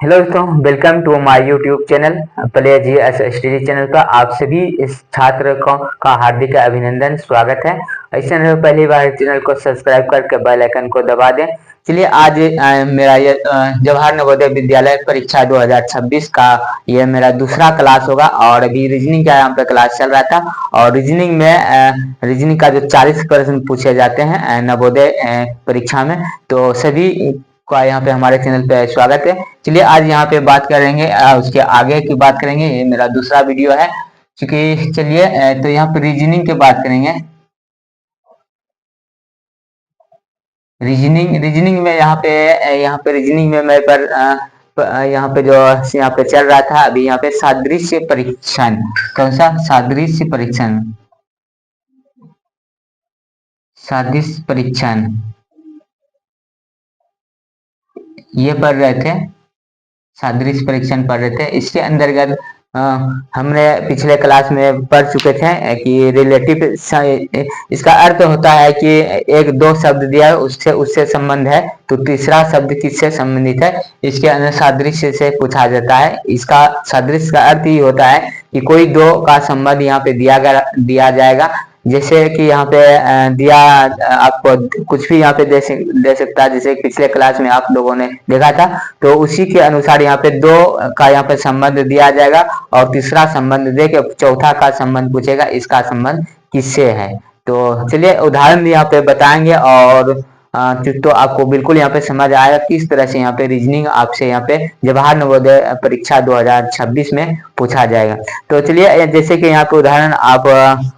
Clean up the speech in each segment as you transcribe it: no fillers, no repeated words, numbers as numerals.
Hello दोस्तों, welcome to my YouTube channel play G S study channel पर आप सभी इस छात्र को का हार्दिक अभिनंदन स्वागत है। इस चैनल पर पहली बार चैनल को सब्सक्राइब करके बेल आइकन को दबा दें। चलिए आज मेरा ये जवाहर नवोदय विद्यालय परीक्षा 2026 का ये मेरा दूसरा क्लास होगा और अभी रीजनिंग का यहाँ पे क्लास चल रहा था। और रीजनिंग का जो 40 प्रश्न पूछे जाते हैं नवोदय परीक्षा में, तो सभी का यहाँ पे हमारे चैनल पे स्वागत है। चलिए आज यहाँ पे बात करेंगे, उसके आगे की बात करेंगे। ये मेरा दूसरा वीडियो है क्योंकि चलिए तो यहाँ पे रीजनिंग की बात करेंगे। रीजनिंग में यहाँ पे रीजनिंग में मेरे पर यहाँ पे जो यहाँ पे चल रहा था अभी यहाँ पे सादृश्य परीक्षण। कौन सा? सादृश्य परीक्षण। सादृश्य परीक्षण ये पढ़ रहे थे, सादृश्य परीक्षण पढ़ रहे थे। इसके अंतर्गत हमने पिछले क्लास में पढ़ चुके थे कि रिलेटिव, इसका अर्थ होता है कि एक दो शब्द दिया है, उससे उससे संबंध है तो तीसरा शब्द किससे संबंधित है, इसके अंदर सादृश्य से पूछा जाता है। इसका सादृश्य का अर्थ ही होता है कि कोई दो का संबंध यहाँ पे दिया जाएगा। जैसे कि यहाँ पे दिया, आपको कुछ भी यहाँ पे दे सकता है। जैसे पिछले क्लास में आप लोगों ने देखा था, तो उसी के अनुसार यहाँ पे दो का यहाँ पे संबंध दिया जाएगा और तीसरा संबंध दे के चौथा का संबंध पूछेगा, इसका संबंध किससे है। तो चलिए उदाहरण यहाँ पे बताएंगे और तो आपको बिल्कुल यहाँ पे समझ आएगा किस तरह से यहाँ पे रीजनिंग आपसे यहाँ पे जवाहर नवोदय परीक्षा 2026 में पूछा जाएगा। तो चलिए जैसे कि यहाँ पे उदाहरण आप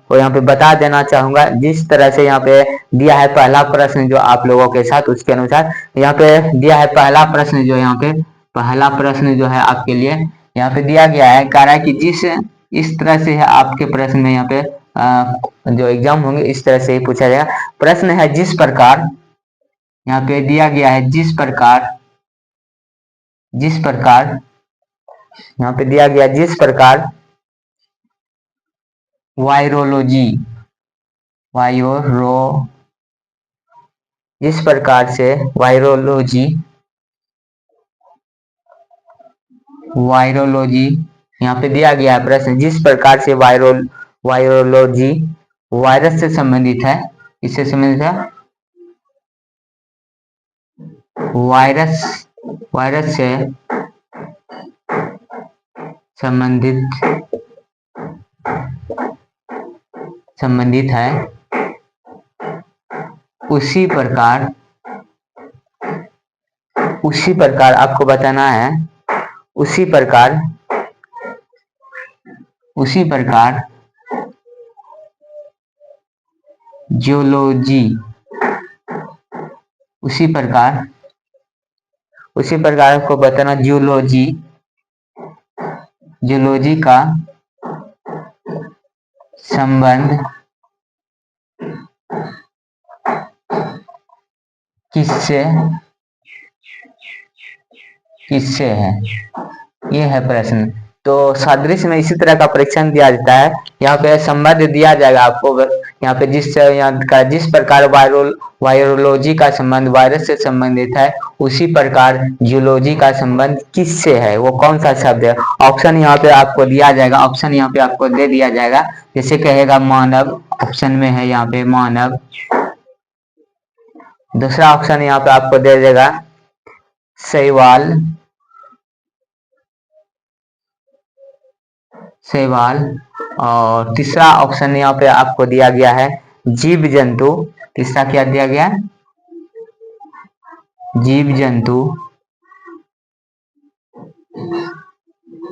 को यहाँ पे बता देना चाहूंगा। जिस तरह से यहाँ पे दिया है पहला प्रश्न जो आप लोगों के साथ, उसके अनुसार यहाँ पे दिया है पहला प्रश्न, जो यहाँ पे पहला प्रश्न जो है आपके लिए यहाँ पे दिया गया है। कह रहा है कि जिस इस तरह से है आपके प्रश्न में यहाँ पे जो एग्जाम होंगे इस तरह से ही पूछा जाएगा। प्रश्न है जिस प्रकार, यहाँ पे दिया गया है जिस प्रकार यहाँ पे दिया गया जिस प्रकार वायरोलॉजी जिस प्रकार से वायरोलॉजी यहाँ पे दिया गया है प्रश्न, जिस प्रकार से वायरोलॉजी वायरस से संबंधित है। इससे संबंधित है वायरस से संबंधित है, उसी प्रकार आपको बताना है, उसी प्रकार जियोलॉजी, उसी प्रकार आपको बताना जियोलॉजी का संबंध किससे है, ये है प्रश्न। तो सादृश्य में इसी तरह का परीक्षण दिया जाता है। यहाँ पे संबंध दिया जाएगा आपको, यहाँ पे जिस प्रकार वायरोलॉजी का संबंध वायरस से संबंधित है, उसी प्रकार जियोलॉजी का संबंध किससे है, वो कौन सा शब्द है। ऑप्शन यहाँ पे आपको दिया जाएगा, ऑप्शन यहाँ पे आपको दे दिया जाएगा। जैसे कहेगा मानव, ऑप्शन में है यहाँ पे मानव। दूसरा ऑप्शन यहाँ पे आपको दे देगा शैवाल। और तीसरा ऑप्शन यहाँ पे आपको दिया गया है जीव जंतु। तीसरा क्या दिया गया? जीव जंतु।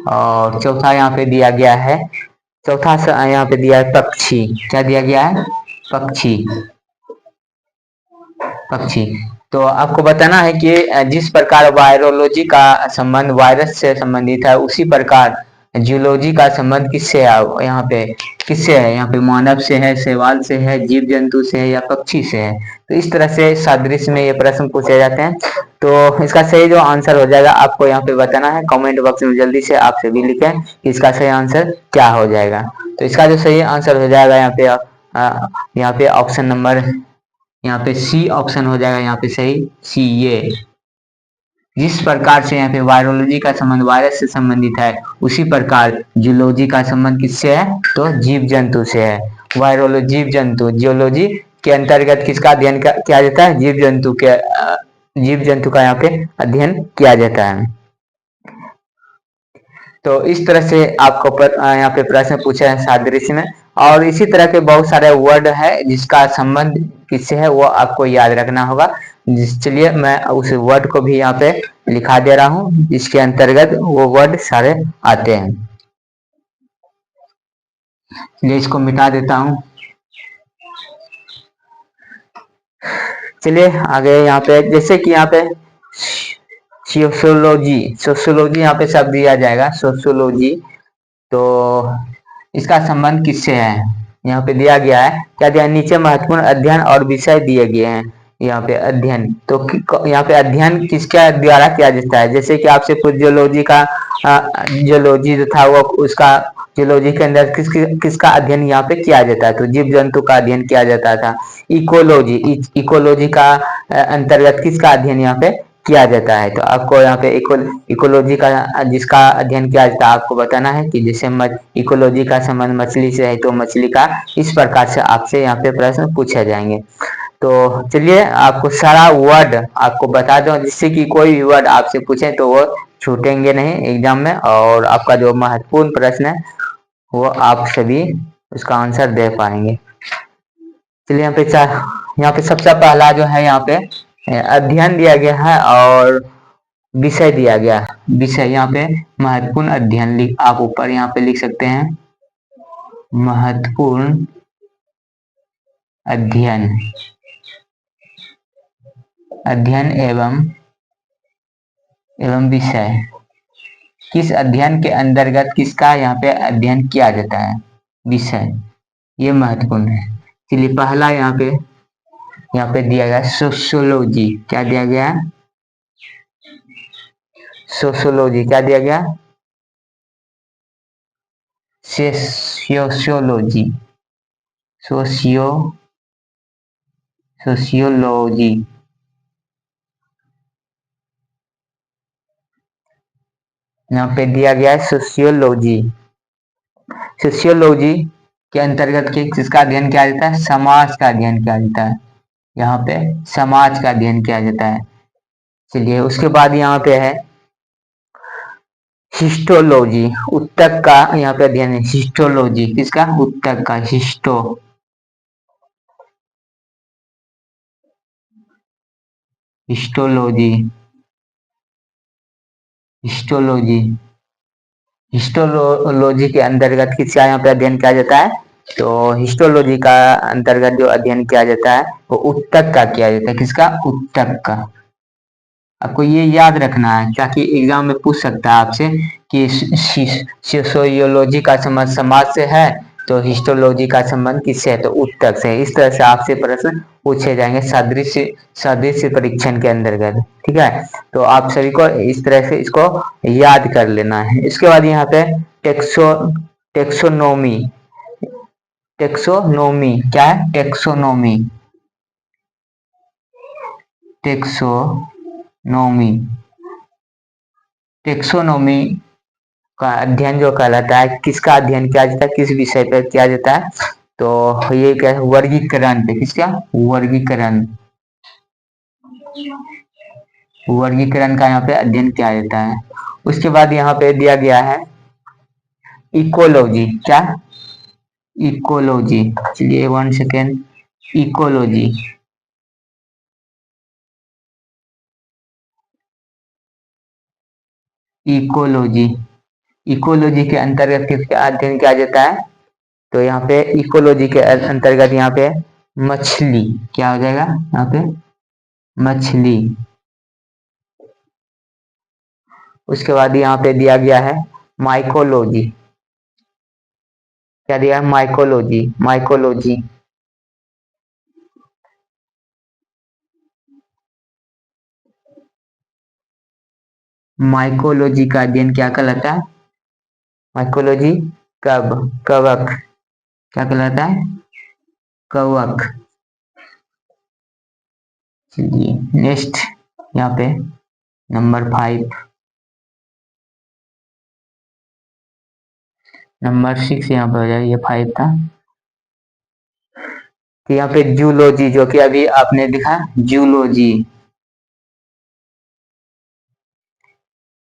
और चौथा यहाँ पे दिया गया है, चौथा यहाँ पे दिया है पक्षी। क्या दिया गया है? पक्षी। तो आपको बताना है कि जिस प्रकार वायरोलॉजी का संबंध वायरस से संबंधित है, उसी प्रकार जियोलॉजी का संबंध किससे है, यहाँ पे किससे है, यहाँ पे मानव से है, शैवाल से है, जीव जंतु से है या पक्षी से है। तो इस तरह से सादृश्य में ये प्रश्न पूछे जाते हैं। तो इसका सही जो आंसर हो जाएगा आपको यहाँ पे बताना है। कमेंट बॉक्स में जल्दी से आप सभी लिखें कि इसका सही आंसर क्या हो जाएगा। तो इसका जो सही आंसर हो जाएगा यहाँ पे ऑप्शन नंबर, यहाँ पे सी ऑप्शन हो जाएगा। यहाँ पे सही सी, ये जिस प्रकार से यहाँ पे वायरोलॉजी का संबंध वायरस से संबंधित है, उसी प्रकार जूलॉजी का संबंध किससे है? तो जीव जंतु से है। वायरोलॉजी जीव जंतु, जियोलॉजी के अंतर्गत किसका अध्ययन किया जाता है? जीव जंतु का यहाँ पे अध्ययन किया जाता है। तो इस तरह से आपको यहाँ पे प्रश्न पूछा है सादृश्य में, और इसी तरह के बहुत सारे वर्ड है जिसका संबंध किससे है वो आपको याद रखना होगा। चलिए मैं उस वर्ड को भी यहाँ पे लिखा दे रहा हूँ जिसके अंतर्गत वो वर्ड सारे आते हैं। चलिए इसको मिटा देता हूँ। चलिए आगे यहाँ पे, जैसे कि यहाँ पे सोशियोलॉजी यहाँ पे शब्द दिया जाएगा सोशियोलॉजी, तो इसका संबंध किससे है? यहाँ पे दिया गया है, क्या दिया? नीचे महत्वपूर्ण अध्ययन और विषय दिए गए हैं। यहाँ पे अध्ययन, तो यहाँ पे अध्ययन किसके द्वारा किया जाता है? जैसे कि आपसे कुछ जियोलॉजी का जियोलॉजी जो था वो उसका जियोलॉजी के अंदर किसका अध्ययन यहाँ पे किया जाता है? तो जीव जंतु का अध्ययन किया जाता था। इकोलॉजी का अंतर्गत किसका अध्ययन यहाँ पे किया जाता है? तो आपको यहाँ पे इकोलॉजी का जिसका अध्ययन किया जाता है आपको बताना है कि जैसे इकोलॉजी का संबंध मछली से है, तो मछली का इस प्रकार से आपसे यहाँ पे प्रश्न पूछे जाएंगे। तो चलिए आपको सारा वर्ड आपको बता दो, जिससे कि कोई भी वर्ड आपसे पूछे तो वो छूटेंगे नहीं एग्जाम में, और आपका जो महत्वपूर्ण प्रश्न है वो आप सभी उसका आंसर दे पाएंगे। चलिए यहाँ पे सबसे पहला जो है यहाँ पे अध्ययन दिया गया है और विषय दिया गया है। विषय यहाँ पे महत्वपूर्ण अध्ययन आप ऊपर यहाँ पे लिख सकते हैं, महत्वपूर्ण अध्ययन एवं विषय। किस अध्ययन के अंतर्गत किसका यहाँ पे अध्ययन किया जाता है? विषय, ये महत्वपूर्ण है। चलिए पहला यहाँ पे दिया गया सोशियोलॉजी। क्या दिया गया? सोशियोलॉजी। क्या दिया गया? सोशियोलॉजी। सोशियोलॉजी यहाँ पे दिया गया है सोशियोलॉजी। सोशियोलॉजी के अंतर्गत किसका अध्ययन किया जाता है? समाज का अध्ययन किया जाता है। यहाँ पे समाज का अध्ययन किया जाता है। चलिए उसके बाद यहाँ पे है हिस्टोलॉजी, ऊतक का यहाँ पे अध्ययन है। हिस्टोलॉजी किसका? ऊतक का। हिस्टोलॉजी हिस्टोलॉजी के अंतर्गत किसका यहाँ पे अध्ययन किया जाता है? तो हिस्टोलॉजी का अंतर्गत जो अध्ययन किया जाता है वो ऊतक का किया जाता है। किसका? ऊतक का। आपको ये याद रखना है ताकि एग्जाम में पूछ सकता है आपसे कि सोशियोलॉजी का संबंध समाज से है, तो हिस्टोलॉजी का संबंध किससे है? तो ऊतक से। इस तरह से आपसे प्रश्न पूछे जाएंगे सादृश्य परीक्षण के अंतर्गत। ठीक है, तो आप सभी को इस तरह से इसको याद कर लेना है। इसके बाद यहाँ पे टेक्सोनोमी। टेक्सोनोमी क्या है? टेक्सोनोमी टेक्सोनोमी का अध्ययन जो कहलाता है, किसका अध्ययन किया जाता है? किस विषय पर किया जाता है? तो ये क्या है? वर्गीकरण पे। किसका? वर्गीकरण का यहाँ पे अध्ययन किया जाता है। उसके बाद यहाँ पे दिया गया है इकोलॉजी। क्या? इकोलॉजी। चलिए 1 सेकेंड। इकोलॉजी इकोलॉजी के अंतर्गत किसका अध्ययन किया जाता है? तो यहाँ पे इकोलॉजी के अंतर्गत यहाँ पे मछली। क्या हो जाएगा यहाँ पे? मछली। उसके बाद यहाँ पे दिया गया है माइकोलॉजी। क्या दिया है? माइकोलॉजी का अध्ययन क्या कहलाता है? माइकोलॉजी कवक। क्या कहलाता है? कवक। चलिए नेक्स्ट यहाँ पे नंबर 5। नंबर 6 यहाँ पे हो जाएगा, ये 5 था। तो यहाँ पे जूलॉजी, जो कि अभी आपने लिखा जूलॉजी।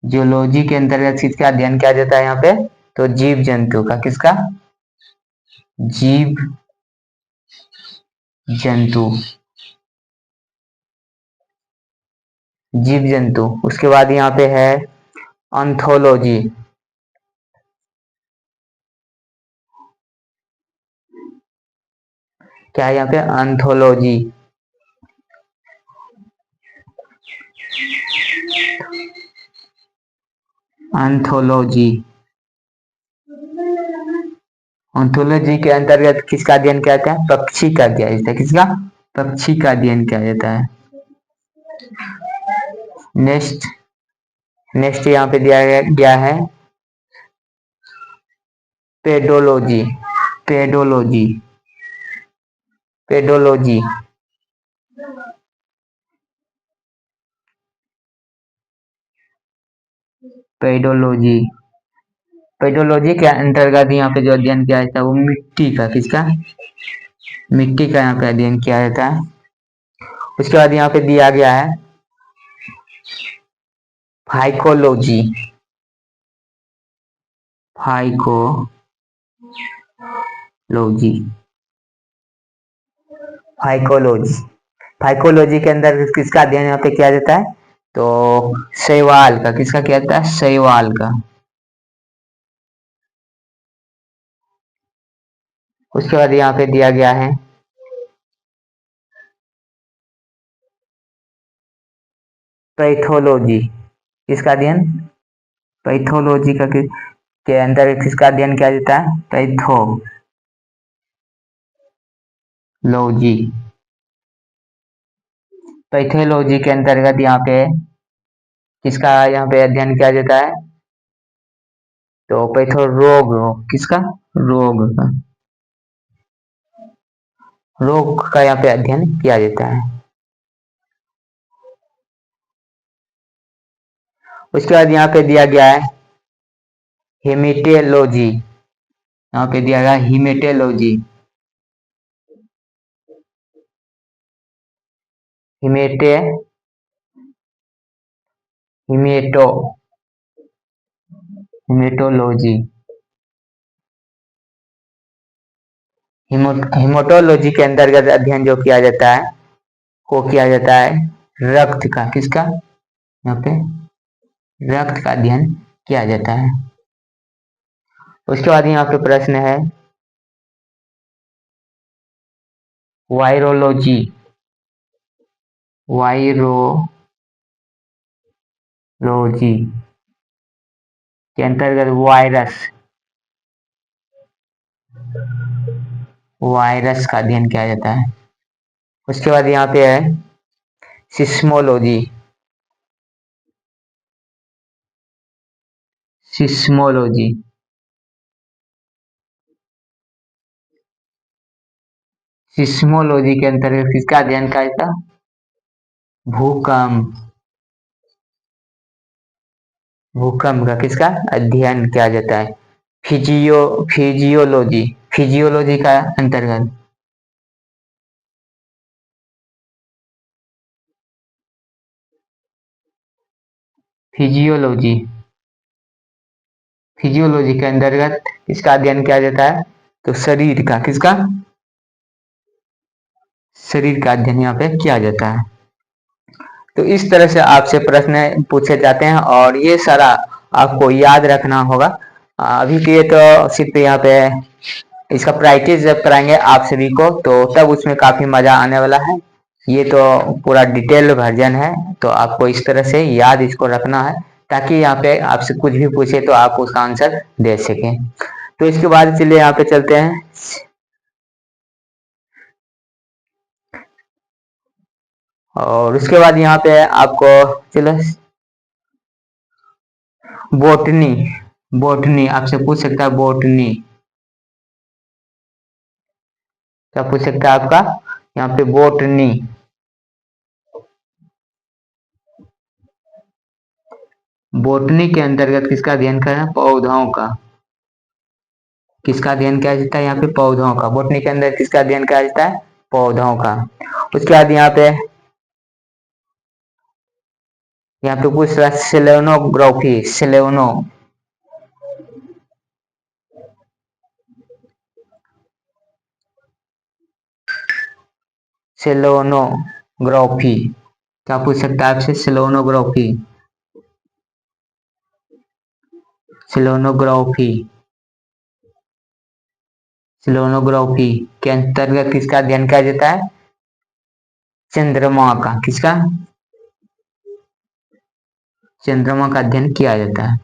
जूलॉजी के अंतर्गत किसका अध्ययन किया जाता है यहाँ पे? तो जीव जंतु का। किसका? जीव जंतु। जीव जंतु। उसके बाद यहाँ पे है ऑन्थोलॉजी। क्या है यहाँ पे? ऑन्थोलॉजी। ऑन्थोलॉजी। ऑन्थोलॉजी के अंतर्गत किसका अध्ययन किया जाता है? पक्षी का अध्ययन जाता है। किसका? पक्षी का अध्ययन किया जाता है। नेक्स्ट नेक्स्ट यहाँ पे दिया गया है pedology. Pedology. Pedology. Pedology. Pedology के अंतर्गत यहाँ पे जो अध्ययन किया जाता है वो मिट्टी का। किसका? मिट्टी का यहाँ पे अध्ययन किया जाता है। उसके बाद यहाँ पे दिया गया है फाइकोलॉजी। फाइकोलॉजी। फाइकोलॉजी। फाइकोलॉजी के अंदर किसका अध्ययन यहाँ पे किया जाता है? तो शैवाल का। किसका किया जाता है? शैवाल का। उसके बाद यहाँ पे दिया गया है पैथोलॉजी। किसका अध्ययन? पैथोलॉजी का के अंदर किसका अध्ययन किया जाता है? पैथोलॉजी। पैथोलॉजी के अंतर्गत यहाँ पे किसका यहाँ पे अध्ययन किया जाता है? तो पैथो रोग। किसका? रोग का। रोग का यहाँ पे अध्ययन किया जाता है। उसके बाद यहाँ पे दिया गया है हेमेटोलॉजी। यहाँ पे दिया गया हिमेटोलॉजी। हिमेटे हिमेटो हिमेटोलॉजी। हिमेटोलॉजी के अंतर्गत अध्ययन जो किया जाता है वो किया जाता है रक्त का। किसका? यहाँ पे रक्त का अध्ययन किया जाता है। उसके बाद यहाँ पे प्रश्न है वायरोलॉजी। वायरोलॉजी के अंतर्गत वायरस का अध्ययन किया जाता है। उसके बाद यहाँ पे है सिस्मोलॉजी। सिस्मोलॉजी। सिस्मोलॉजी के अंतर्गत किसका अध्ययन किया जाता है? भूकंप। भूकंप का किसका अध्ययन किया जाता है? फिजियोलॉजी। फिजियोलॉजी का अंतर्गत फिजियोलॉजी। फिजियोलॉजी के अंतर्गत इसका अध्ययन किया जाता है तो शरीर का। किसका? शरीर का अध्ययन यहाँ पे किया जाता है। तो इस तरह से आपसे प्रश्न पूछे जाते हैं और ये सारा आपको याद रखना होगा। अभी के लिए तो सिर्फ यहाँ पे इसका प्रैक्टिस जब कराएंगे आप सभी को तो तब उसमें काफी मजा आने वाला है। ये तो पूरा डिटेल वर्जन है तो आपको इस तरह से याद इसको रखना है ताकि यहाँ पे आपसे कुछ भी पूछे तो आप उसका आंसर दे सकें। तो इसके बाद चलिए यहाँ पे चलते हैं और उसके बाद यहाँ पे आपको चलो बोटनी। बोटनी आपसे पूछ सकता है। बोटनी क्या पूछ सकता है आपका? यहाँ पे बोटनी। बोटनी के अंतर्गत किसका अध्ययन करें? पौधों का। किसका अध्ययन किया जाता है यहाँ पे? पौधों का। बोटनी के अंदर किसका अध्ययन किया जाता है? पौधों का। उसके बाद यहाँ पे पूछ रहा है सेलेनोग्राफी। सेलोनोग्राफी क्या पूछ सकता है आपसे? सेलोनोग्राफी। सेलोनोग्राफी सेलोनोग्राफी के अंतर्गत किसका अध्ययन किया जाता है? चंद्रमा का। किसका? चंद्रमा का अध्ययन किया जाता है।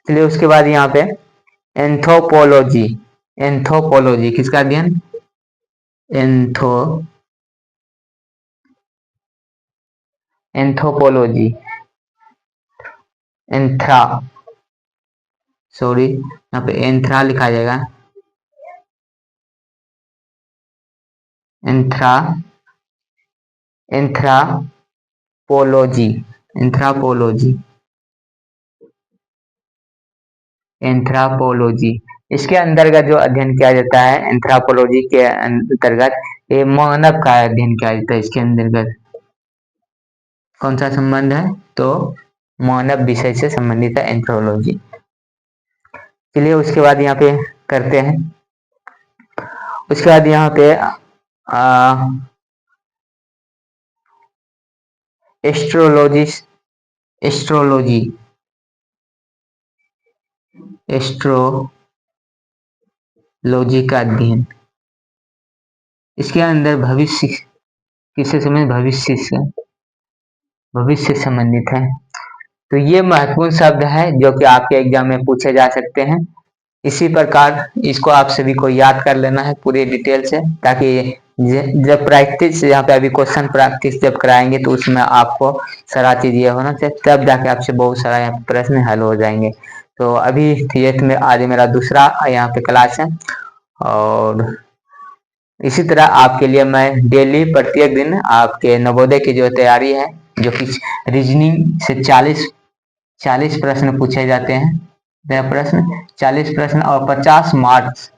चलिए उसके बाद यहाँ पे एंथ्रोपोलॉजी। एंथ्रोपोलॉजी किसका अध्ययन? एंथो एंथ्रोपोलॉजी। एंथ्रा सॉरी यहाँ पे एंथ्रा लिखा जाएगा। एंथ्रा एंथ्रापोलॉजी। एंथ्रापोलॉजी एंथ्रापोलॉजी इसके अंतर्गत जो अध्ययन किया जाता है, एंथ्रापोलॉजी के अंतर्गत ये मानव का अध्ययन किया जाता है। इसके अंतर्गत कौन सा संबंध है? तो मानव विषय से संबंधित है एंथ्रोपोलॉजी। चलिए उसके बाद यहाँ पे करते हैं। उसके बाद यहाँ पे एस्ट्रोलॉजी। एस्ट्रोलॉजी एस्ट्रोलॉजी का अध्ययन। इसके अंदर भविष्य किससे संबंधित? भविष्य से संबंधित है। तो ये महत्वपूर्ण शब्द है जो कि आपके एग्जाम में पूछे जा सकते हैं। इसी प्रकार इसको आप सभी को याद कर लेना है पूरी डिटेल से, ताकि जब प्रैक्टिस यहाँ पे अभी क्वेश्चन प्रैक्टिस जब कराएंगे तो उसमें आपको सारा चीज ये होना चाहिए, तब जाके आपसे बहुत सारा यहाँ पे प्रश्न हल हो जाएंगे। तो अभी ये में आज मेरा दूसरा यहाँ पे क्लास है, और इसी तरह आपके लिए मैं डेली प्रत्येक दिन आपके नवोदय की जो तैयारी है, जो कि रीजनिंग से 40 प्रश्न पूछे जाते हैं। प्रश्न 40 प्रश्न और 50 मार्क्स।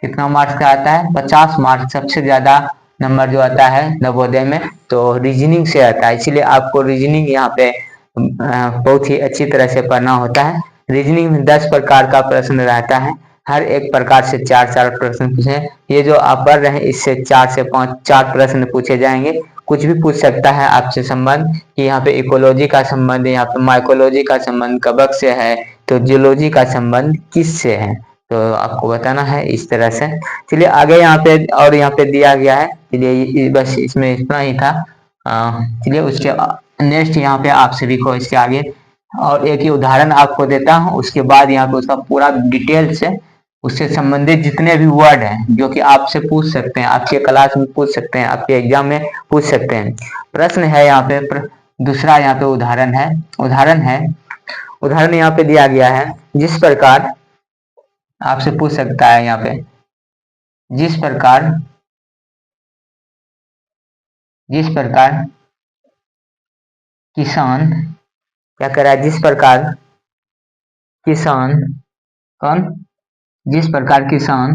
कितना मार्क्स का आता है? 50 मार्क्स। सबसे ज्यादा नंबर जो आता है नवोदय में तो रीजनिंग से आता है, इसीलिए आपको रीजनिंग यहाँ पे बहुत ही अच्छी तरह से पढ़ना होता है। रीजनिंग में 10 प्रकार का प्रश्न रहता है, हर एक प्रकार से 4-4 प्रश्न पूछे। ये जो आप पढ़ रहे हैं इससे 4 से 5 4 प्रश्न पूछे जाएंगे। कुछ भी पूछ सकता है आपसे संबंध कि यहाँ पे इकोलॉजी का संबंध, यहाँ पे माइकोलॉजी का संबंध कबक से है, तो जियोलॉजी का संबंध किस से है, तो आपको बताना है इस तरह से। चलिए आगे यहाँ पे और यहाँ पे दिया गया है। चलिए बस इसमें इतना ही था। चलिए उसके नेक्स्ट यहाँ पे आप सभी को इसके आगे और एक ही उदाहरण आपको देता हूँ, उसके बाद यहाँ पे उसका पूरा डिटेल से उससे संबंधित जितने भी वर्ड हैं जो कि आपसे पूछ सकते हैं, आपके क्लास में पूछ सकते हैं, आपके एग्जाम में पूछ सकते हैं। प्रश्न है यहाँ पे दूसरा यहाँ पे उदाहरण यहाँ पे दिया गया है। जिस प्रकार आपसे पूछ सकता है यहाँ पे, जिस प्रकार किसान क्या कर रहा है? जिस प्रकार किसान कौन? जिस प्रकार किसान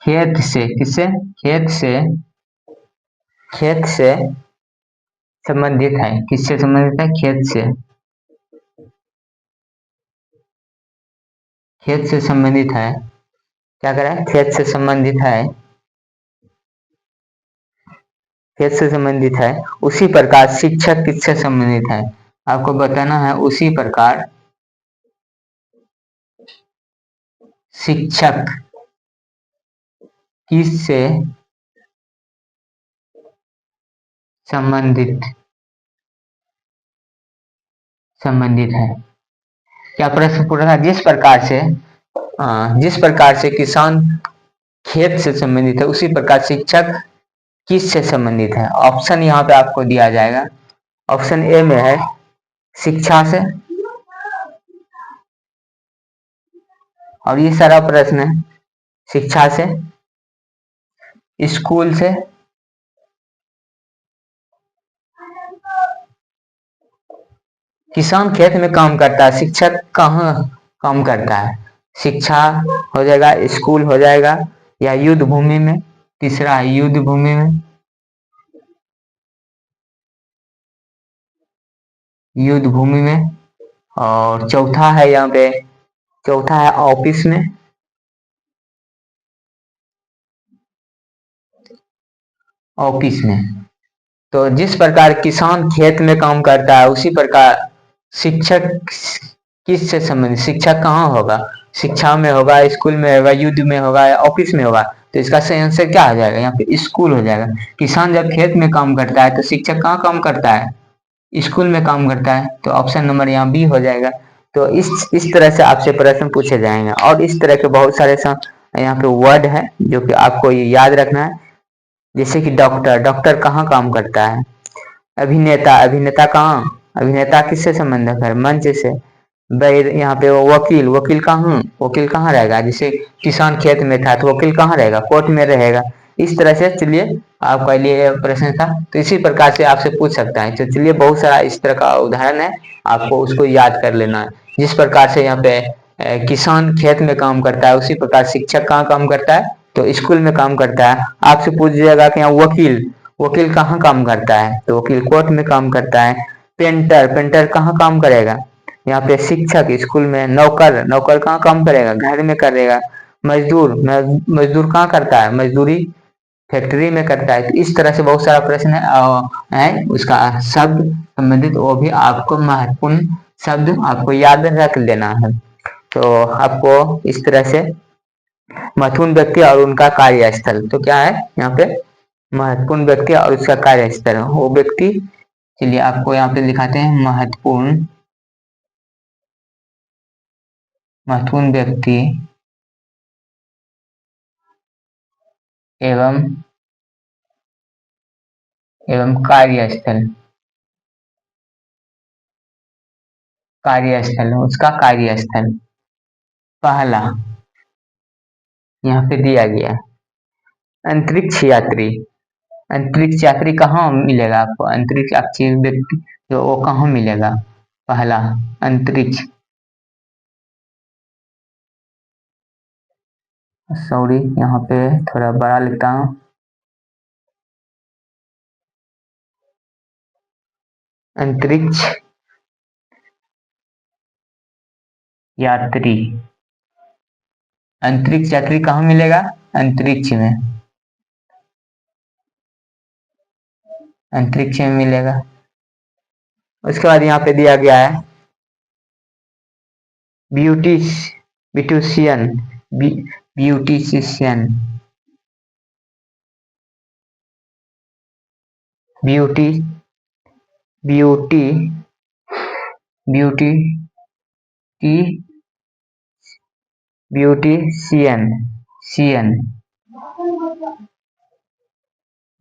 खेत से किससे खेत से संबंधित है। किससे संबंधित है? खेत से संबंधित है। क्या कर रहा है? खेत से संबंधित है। खेत से संबंधित है। उसी प्रकार शिक्षक किससे संबंधित है? आपको बताना है उसी प्रकार शिक्षक किससे संबंधित है। क्या प्रश्न पूछ रहा? जिस प्रकार से किसान खेत से संबंधित है उसी प्रकार शिक्षक किस से संबंधित है। ऑप्शन यहाँ पे आपको दिया जाएगा। ऑप्शन ए में है शिक्षा से, और ये सारा प्रश्न है शिक्षा से, स्कूल से, किसान खेत में काम करता है, शिक्षक कहाँ काम करता है? शिक्षा हो जाएगा, स्कूल हो जाएगा, या युद्ध भूमि में। तीसरा है युद्ध भूमि में, युद्ध भूमि में। और चौथा है यहाँ पे, चौथा है ऑफिस में। ऑफिस में। तो जिस प्रकार किसान खेत में काम करता है, उसी प्रकार शिक्षक किस से संबंधित, शिक्षक कहाँ होगा? शिक्षा में होगा, स्कूल में होगा, युद्ध में होगा, या ऑफिस में होगा। तो इसका सही आंसर क्या हो जाएगा? यहाँ पे स्कूल हो जाएगा। किसान जब खेत में काम करता है तो शिक्षक कहाँ काम करता है? स्कूल में काम करता है। तो ऑप्शन नंबर यहाँ बी हो जाएगा। तो इस तरह से आपसे प्रश्न पूछे जाएंगे, और इस तरह के बहुत सारे यहाँ पे वर्ड है जो कि आपको ये याद रखना है। जैसे कि डॉक्टर, डॉक्टर कहाँ काम करता है? अभिनेता, अभिनेता कहाँ, अभिनेता किससे संबंधित है? मंच से। वैद, यहाँ पे वकील, वकील कहाँ, वकील कहाँ रहेगा? जैसे किसान खेत में था तो वकील कहाँ रहेगा? कोर्ट में रहेगा। इस तरह से चलिए, आपका लिए प्रश्न था, तो इसी प्रकार से आपसे पूछ सकता है। तो चलिए, बहुत सारा इस तरह का उदाहरण है, आपको उसको याद कर लेना है। जिस प्रकार से यहाँ पे किसान खेत में काम करता है, उसी प्रकार शिक्षक कहाँ काम करता है? तो स्कूल में काम करता है। आपसे पूछ जाएगा कि यहाँ वकील, वकील कहाँ काम करता है? तो वकील कोर्ट में काम करता है। पेंटर, पेंटर कहाँ काम करेगा? यहाँ पे। शिक्षक स्कूल में। नौकर, नौकर कहाँ काम करेगा? घर में करेगा। मजदूर, मजदूर कहाँ करता है? मजदूरी फैक्ट्री में करता है। तो इस तरह से बहुत सारा प्रश्न है उसका शब्द संबंधित, वो भी आपको महत्वपूर्ण शब्द आपको याद रख लेना है। तो आपको इस तरह से महत्वपूर्ण व्यक्ति और उनका कार्यस्थल, तो क्या है यहाँ पे? महत्वपूर्ण व्यक्ति और उसका कार्यस्थल, वो व्यक्ति। चलिए, आपको यहाँ पे दिखाते हैं। महत्वपूर्ण, महत्वपूर्ण व्यक्ति एवं कार्यस्थल, कार्यस्थल, उसका कार्यस्थल। पहला यहाँ पे दिया गया है अंतरिक्ष यात्री। अंतरिक्ष यात्री कहाँ मिलेगा आपको? अंतरिक्ष यात्री व्यक्ति तो वो कहाँ मिलेगा? पहला अंतरिक्ष, सॉरी यहाँ पे थोड़ा बड़ा लिखता हूँ। अंतरिक्ष यात्री, अंतरिक्ष यात्री कहाँ मिलेगा? अंतरिक्ष में, अंतरिक्ष में मिलेगा। उसके बाद यहाँ पे दिया गया है ब्यूटिश, beautician, beautician, beauty, beauty, beauty की, ब्यूटिशियन, शियन,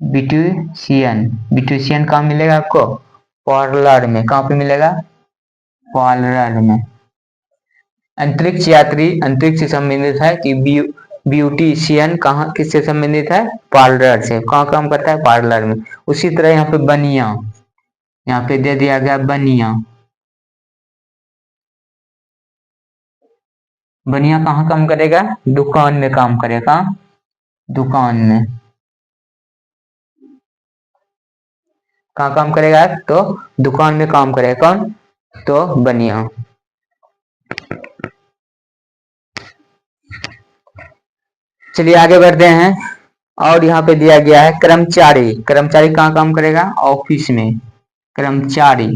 ब्यूटिशियन, ब्यूटिशियन कहाँ मिलेगा आपको? पार्लर में। कहाँ पे मिलेगा? पार्लर में। अंतरिक्ष यात्री अंतरिक्ष से संबंधित है कि ब्यूटिशियन कहाँ किससे संबंधित है? पार्लर से। कहाँ काम करता है? पार्लर में। उसी तरह यहाँ पे बनिया, यहाँ पे दे दिया गया बनिया। बनिया कहाँ काम करेगा? दुकान में काम करेगा। दुकान में। कहाँ काम करेगा? तो दुकान में काम करेगा। कौन? तो बनिया। चलिए आगे बढ़ते हैं। और यहाँ पे दिया गया है कर्मचारी, कर्मचारी कहाँ काम करेगा? ऑफिस में। कर्मचारी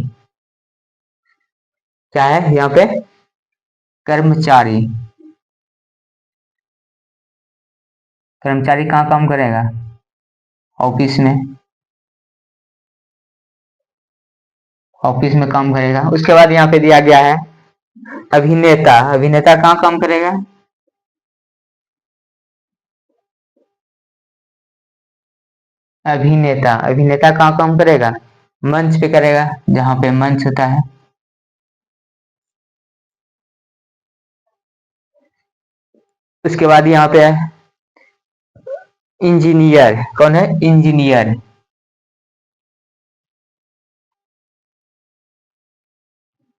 क्या है यहाँ पे? कर्मचारी, कर्मचारी कहाँ काम करेगा? ऑफिस में। ऑफिस में काम करेगा। उसके बाद यहाँ पे दिया गया है अभिनेता, अभिनेता कहाँ काम करेगा? अभिनेता, अभिनेता कहाँ काम करेगा? मंच पे करेगा, जहाँ पे मंच होता है। उसके बाद यहाँ पे है इंजीनियर, कौन है? इंजीनियर।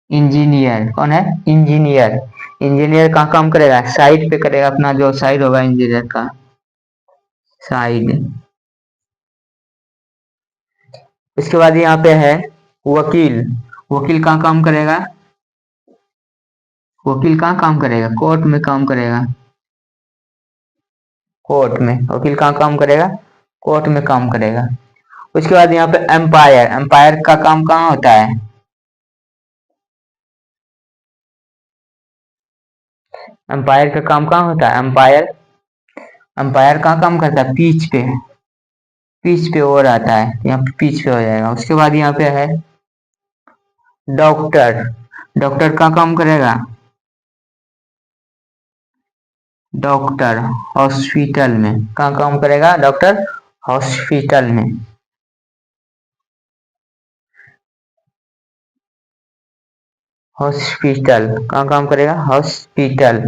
इंजीनियर कौन है? इंजीनियर। इंजीनियर कहाँ काम करेगा? साइड पे करेगा, अपना जो साइड होगा इंजीनियर का साइड। इसके बाद यहाँ पे है वकील। वकील कहाँ काम करेगा? वकील कहाँ काम करेगा? कोर्ट में काम करेगा। कोर्ट में वकील कहाँ काम करेगा? कोर्ट में काम करेगा। उसके बाद यहाँ पे एम्पायर। एम्पायर का काम कहाँ होता है? एम्पायर का काम कहाँ होता है? एम्पायर एम्पायर कहाँ काम करता है? पिच पे। पिच पे और आता है, यहाँ पे पिच पे हो जाएगा। उसके बाद यहाँ पे है डॉक्टर। डॉक्टर का काम करेगा? डॉक्टर हॉस्पिटल में कहाँ काम करेगा? डॉक्टर हॉस्पिटल में। हॉस्पिटल कहाँ काम करेगा? हॉस्पिटल।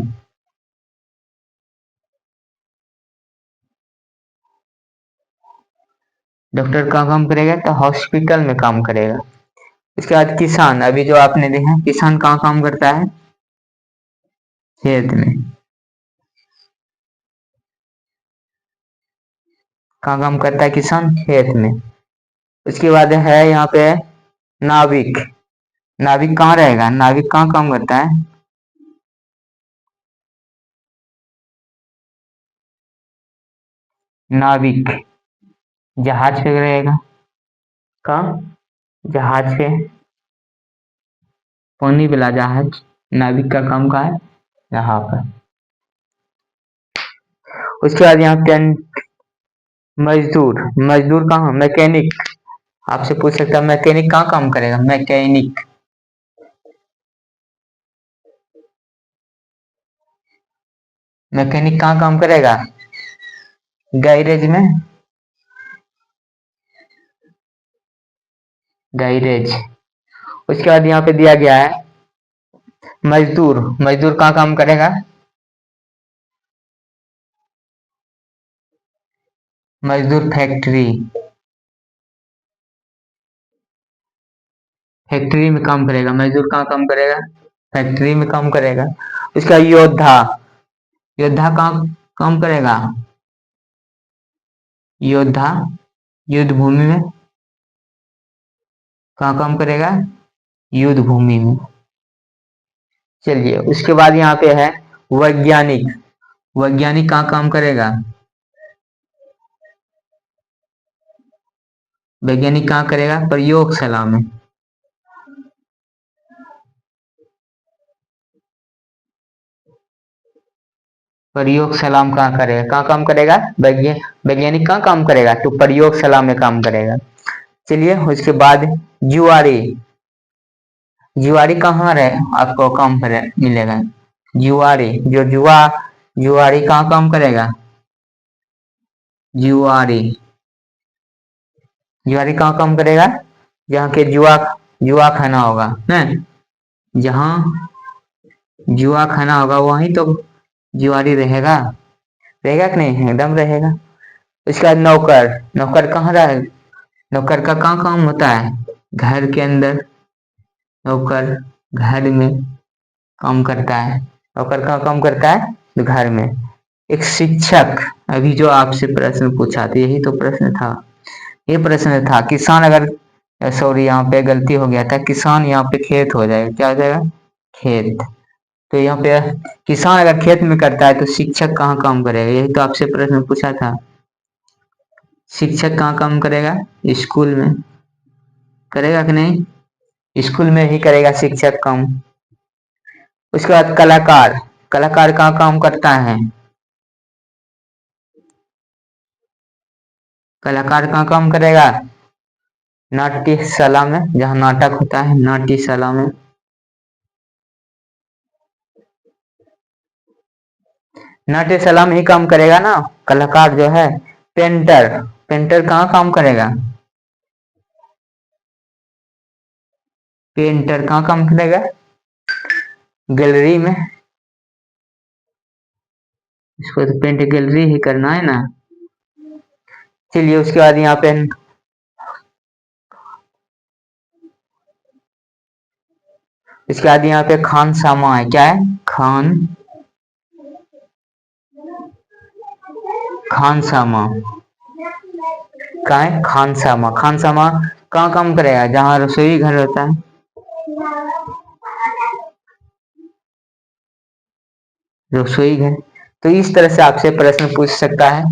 डॉक्टर कहाँ काम करेगा? तो हॉस्पिटल में काम करेगा। इसके बाद किसान, अभी जो आपने देखा किसान कहाँ काम करता है? खेत में। कहाँ काम करता है किसान? खेत में। उसके बाद है यहाँ पे नाविक। नाविक कहाँ रहेगा? नाविक कहाँ काम करता है? नाविक जहाज पे रहेगा। कहाँ? जहाज पे। पानी वाला जहाज। नाविक का काम कहाँ है? यहाँ पर। उसके बाद यहाँ पे मजदूर। मजदूर कहाँ? मैकेनिक। आपसे पूछ सकता है मैकेनिक कहाँ काम करेगा? मैकेनिक। मैकेनिक कहाँ काम करेगा? गैरेज में। गैरेज। उसके बाद यहाँ पे दिया गया है मजदूर। मजदूर कहाँ काम करेगा? मजदूर फैक्ट्री। फैक्ट्री में काम करेगा। मजदूर कहाँ काम करेगा? फैक्ट्री में काम करेगा। उसका योद्धा। योद्धा कहाँ काम करेगा? योद्धा युद्ध भूमि में। कहाँ काम करेगा? युद्ध भूमि में। चलिए उसके बाद यहाँ पे है वैज्ञानिक। वैज्ञानिक कहाँ काम करेगा? वैज्ञानिक कहाँ करेगा? प्रयोगशाला में। प्रयोगशाला में कहाँ करेगा? कहाँ काम करेगा? वैज्ञानिक कहाँ काम करेगा? तो प्रयोगशाला में काम करेगा। चलिए उसके बाद जुआरी। जुआरी कहाँ रहे आपको काम पर मिलेगा? जुआरी जो जुआरी कहाँ काम करेगा? जुआरी। जुआरी कहाँ काम करेगा? जहाँ के जुआ जुआ खाना होगा है। जहाँ जुआ खाना होगा वहीं तो जुआरी रहेगा। रहेगा कि नहीं? एकदम रहेगा। उसके बाद नौकर। नौकर कहाँ रहे? नौकर का कहाँ काम होता है? घर के अंदर। नौकर घर में काम करता है। नौकर कहाँ काम करता है? तो घर में। एक शिक्षक, अभी जो आपसे प्रश्न पूछा था यही तो प्रश्न था। ये प्रश्न था किसान अगर, सॉरी यहाँ पे गलती हो गया था, किसान यहाँ पे खेत हो जाएगा। क्या हो जाएगा? खेत। तो यहाँ पे किसान अगर खेत में करता है तो शिक्षक कहाँ काम करेगा? यही तो आपसे प्रश्न पूछा था। शिक्षक कहाँ काम करेगा? स्कूल में। करेगा कि नहीं? स्कूल में ही करेगा शिक्षक काम। उसके बाद कलाकार। कलाकार कहाँ काम करता है? कलाकार कहाँ काम करेगा? नाट्यशाला में, जहाँ नाटक होता है नाट्यशाला में। नाट्यशाला में ही काम करेगा ना कलाकार जो है। पेंटर। पेंटर कहाँ काम करेगा? पेंटर कहाँ काम करेगा? गैलरी में। इसको तो पेंट गैलरी ही करना है ना। चलिए उसके बाद यहाँ पे इसके बाद यहाँ पे खानसामा है, क्या है? खानसामा क्या है? खानसामा। खानसामा कहाँ काम करेगा? जहाँ रसोई घर होता है, रसोई घर। तो इस तरह से आपसे प्रश्न पूछ सकता है।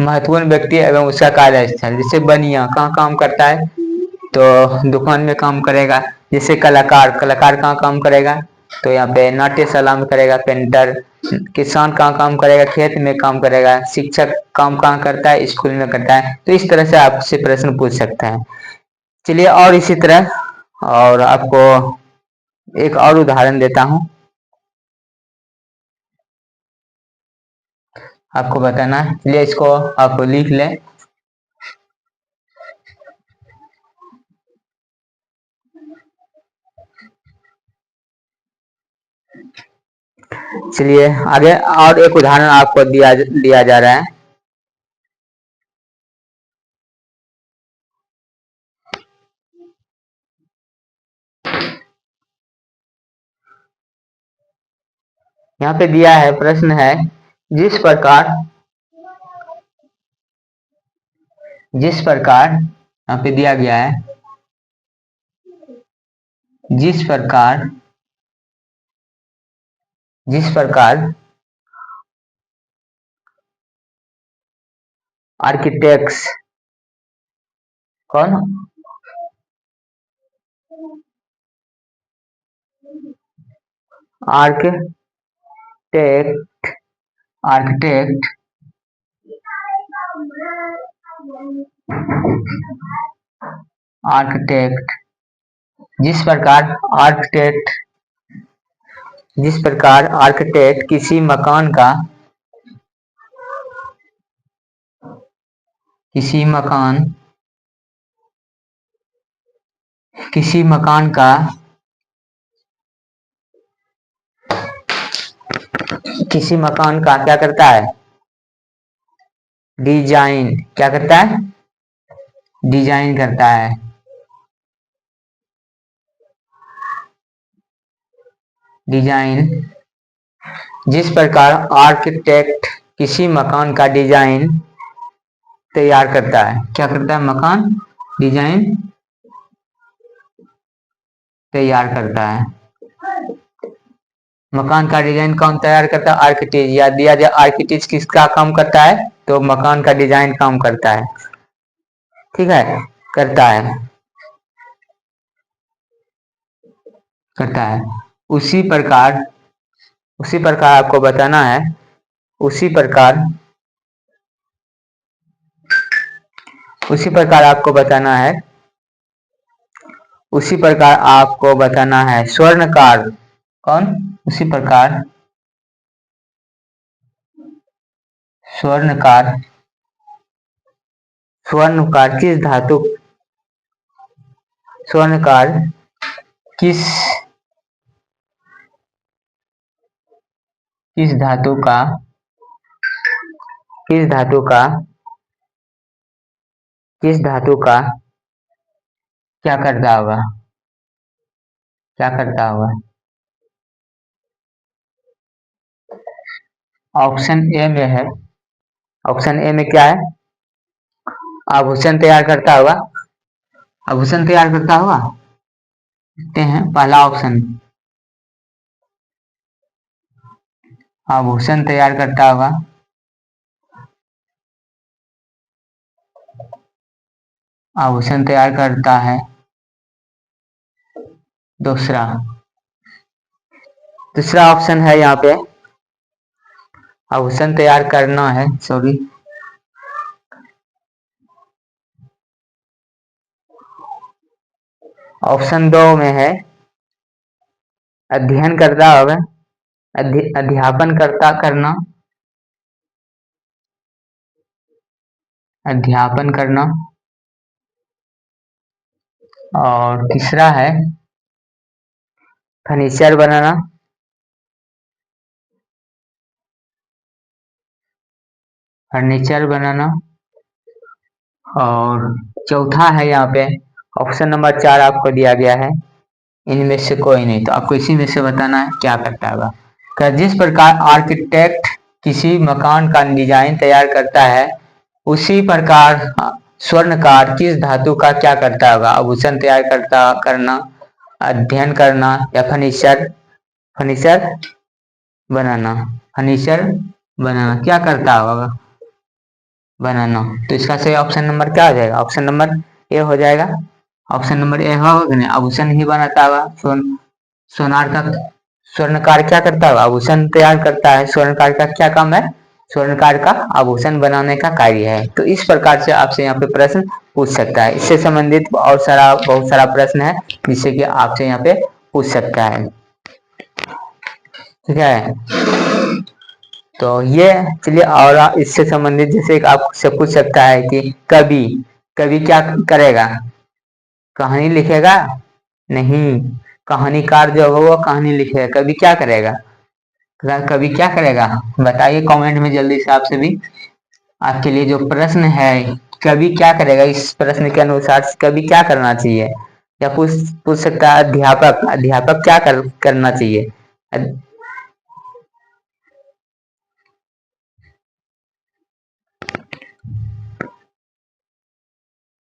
महत्वपूर्ण व्यक्ति एवं उसका कार्यस्थल, जैसे बनिया कहाँ काम करता है? तो दुकान में काम करेगा। जैसे कलाकार, कलाकार कहाँ काम करेगा? तो यहाँ पे नाट्यशाला में करेगा। पेंटर, किसान कहाँ काम करेगा? खेत में काम करेगा। शिक्षक काम कहाँ करता है? स्कूल में करता है। तो इस तरह से आपसे प्रश्न पूछ सकता है। चलिए और इसी तरह और आपको एक और उदाहरण देता हूं, आपको बताना है। चलिए इसको आप लिख लें। चलिए आगे और एक उदाहरण आपको दिया जा रहा है। यहाँ पे दिया है, प्रश्न है, जिस प्रकार यहाँ पे दिया गया है, जिस प्रकार आर्किटेक्ट्स, कौन? आर्किटेक्ट आर्किटेक्ट आर्किटेक्ट आर्किटेक्ट जिस प्रकार आर्किटेक्ट किसी मकान किसी मकान का क्या करता है? डिजाइन। क्या करता है? डिजाइन करता है। डिजाइन जिस प्रकार आर्किटेक्ट किसी मकान का डिजाइन तैयार करता है। क्या करता है? मकान डिजाइन तैयार करता है। मकान का डिजाइन कौन तैयार करता है? आर्किटेक्ट। या दिया जाए आर्किटेक्ट किसका काम करता है? तो मकान का डिजाइन काम करता है। ठीक है, करता है करता है। उसी प्रकार आपको बताना है, उसी प्रकार आपको बताना है, स्वर्णकार। कौन? उसी प्रकार स्वर्णकार स्वर्णकार किस धातु स्वर्णकार किस किस धातु का किस धातु का किस धातु का क्या करता होगा? क्या करता होगा? ऑप्शन ए में है। ऑप्शन ए में क्या है? आभूषण तैयार करता होगा। आभूषण तैयार करता होगा। देखते हैं पहला ऑप्शन, आभूषण तैयार करता होगा। आभूषण तैयार करता है। दूसरा ऑप्शन है यहाँ पे, आभूषण तैयार करना है, सॉरी। ऑप्शन 2 में है, अध्ययन करता होगा। अध्यापन करता करना अध्यापन करना। और तीसरा है फर्नीचर बनाना। फर्नीचर बनाना। और चौथा है यहाँ पे, ऑप्शन नंबर 4 आपको दिया गया है, इनमें से कोई नहीं। तो आपको इसी में से बताना है क्या करता होगा। जिस प्रकार आर्किटेक्ट किसी मकान का डिजाइन तैयार करता है, उसी प्रकार स्वर्णकार किस धातु का क्या करता होगा। आभूषण तैयार करना, अध्ययन करना, या फर्नीचर फर्नीचर बनाना। फर्नीचर बनाना क्या करता होगा, बनाना। तो इसका सही ऑप्शन नंबर क्या हो जाएगा, ऑप्शन नंबर ए हो जाएगा। ऑप्शन नंबर ए होगा, आभूषण ही बनाता होगा। सोनार का स्वर्णकार क्या करता होगा, आभूषण तैयार करता है। स्वर्णकार का क्या काम है, स्वर्णकार का आभूषण बनाने का कार्य है। तो इस प्रकार से आपसे यहाँ पे प्रश्न पूछ सकता है। इससे संबंधित बहुत सारा प्रश्न है जिससे कि आपसे यहाँ पे पूछ सकता है। ठीक है, तो ये चलिए। और इससे संबंधित जैसे आपसे पूछ सकता है कि कवि कवि क्या करेगा, कहानी लिखेगा, नहीं। कहानीकार जो होगा वो कहानी लिखेगा, कवि क्या करेगा, कवि क्या करेगा बताइए कमेंट में जल्दी से। आपसे भी आपके लिए जो प्रश्न है, कवि क्या करेगा, इस प्रश्न के अनुसार कवि क्या करना चाहिए। या पूछ पूछ सकता है अध्यापक क्या करना चाहिए।